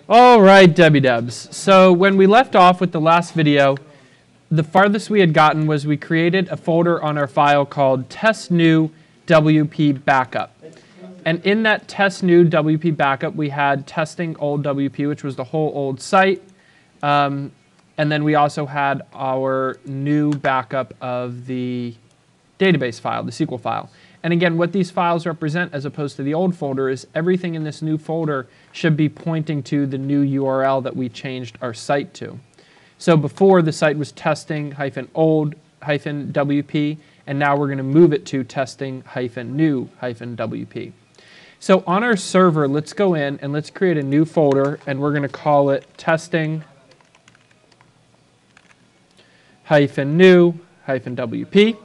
All right, Debbie Debs. So when we left off with the last video, the farthest we had gotten was we created a folder on our file called test new WP backup. And in that test new WP backup, we had testing old WP, which was the whole old site. And then we also had our new backup of the database file, the SQL file. And again, what these files represent as opposed to the old folder is everything in this new folder should be pointing to the new URL that we changed our site to. So before, the site was testing-old-WP, and now we're going to move it to testing-new-WP. So on our server, let's go in and let's create a new folder, and we're going to call it testing-new-WP.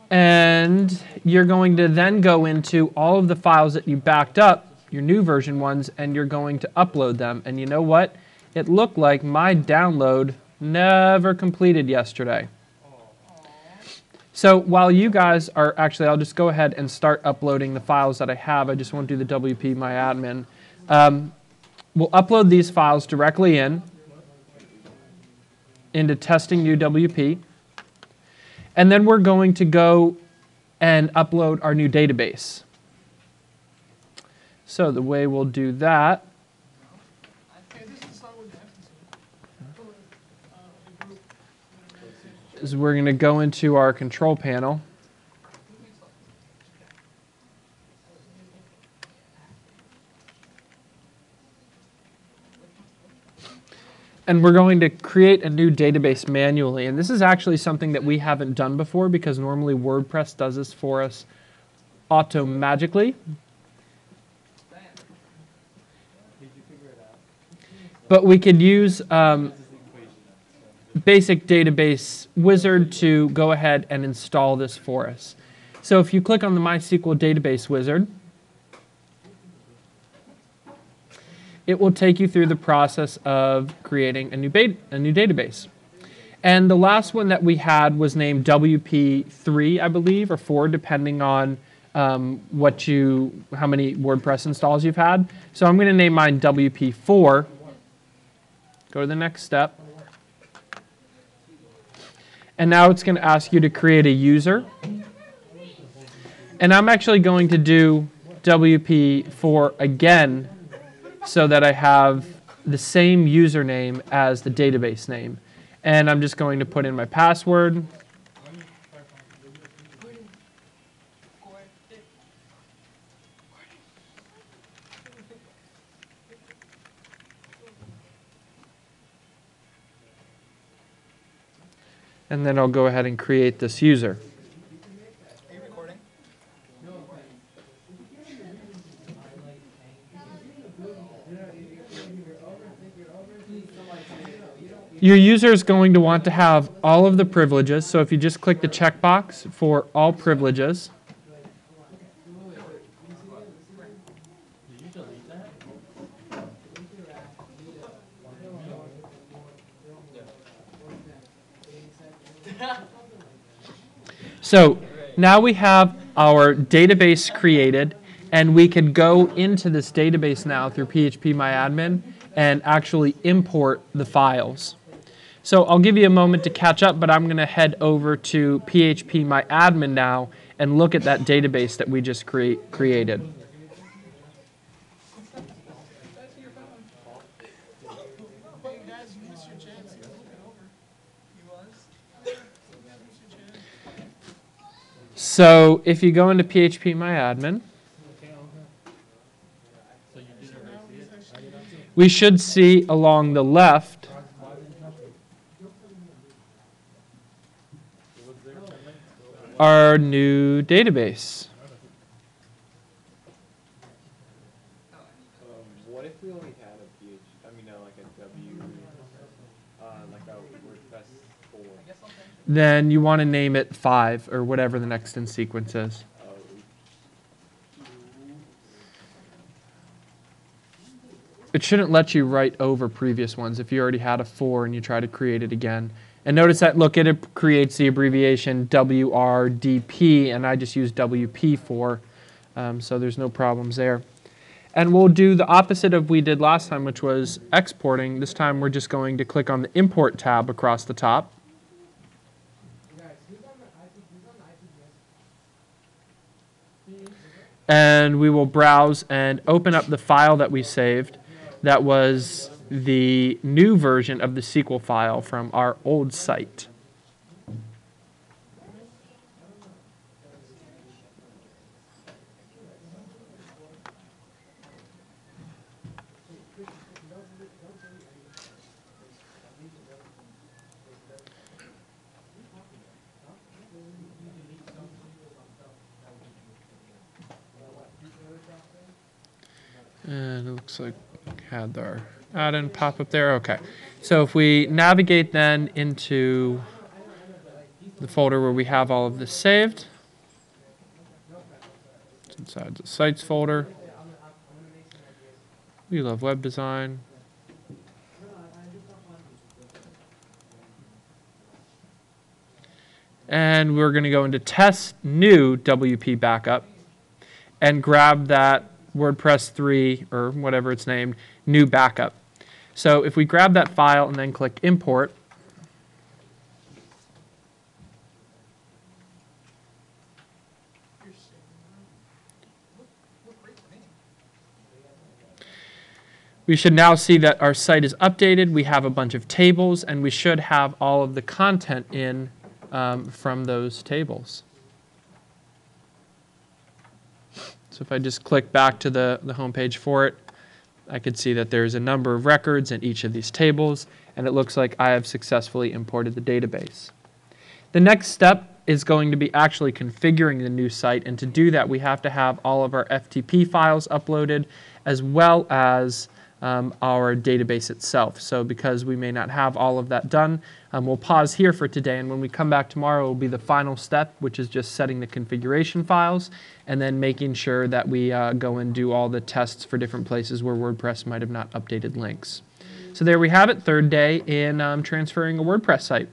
And you're going to then go into all of the files that you backed up, your new version ones, and you're going to upload them. And you know what? It looked like my download never completed yesterday. So while you guys are, actually, I'll just go ahead and start uploading the files that I have. I just won't do the WP my admin. We'll upload these files directly into testing new WP. And then we're going to go and upload our new database. So the way we'll do that is we're going to go into our control panel. And we're going to create a new database manually. And this is actually something that we haven't done before because normally WordPress does this for us auto-magically. But we could use basic database wizard to go ahead and install this for us. So if you click on the MySQL database wizard, it will take you through the process of creating a new database. And the last one that we had was named WP3, I believe, or 4, depending on how many WordPress installs you've had. So I'm going to name mine WP4. Go to the next step. And now it's going to ask you to create a user. And I'm actually going to do WP4 again, so that I have the same username as the database name. And I'm just going to put in my password. And then I'll go ahead and create this user. Your user is going to want to have all of the privileges. So if you just click the checkbox for all privileges, so now we have our database created, and we can go into this database now through phpMyAdmin and actually import the files. So I'll give you a moment to catch up, but I'm going to head over to phpMyAdmin now and look at that database that we just created. So if you go into phpMyAdmin, we should see along the left our new database. What if we only had a like a WordPress 4? Then you want to name it 5 or whatever the next in sequence is. it shouldn't let you write over previous ones if you already had a 4 and you try to create it again. And notice that, look, it creates the abbreviation WRDP, and I just use WP4, so there's no problems there. And we'll do the opposite of we did last time, which was exporting. This time we're just going to click on the Import tab across the top. And we will browse and open up the file that we saved. That was the new version of the SQL file from our old site. And it looks like we had our add-in pop up there. Okay. So if we navigate then into the folder where we have all of this saved, it's inside the sites folder. We love web design. And we're going to go into test new WP backup and grab that WordPress 3, or whatever it's named, new backup. So if we grab that file and then click import, we should now see that our site is updated. We have a bunch of tables, and we should have all of the content in from those tables. So if I just click back to the home page for it, I could see that there's a number of records in each of these tables, and it looks like I have successfully imported the database. The next step is going to be actually configuring the new site, and to do that we have to have all of our FTP files uploaded as well as our database itself. So because we may not have all of that done, we'll pause here for today, and when we come back tomorrow will be the final step, which is just setting the configuration files and then making sure that we go and do all the tests for different places where WordPress might have not updated links. So there we have it, third day in transferring a WordPress site.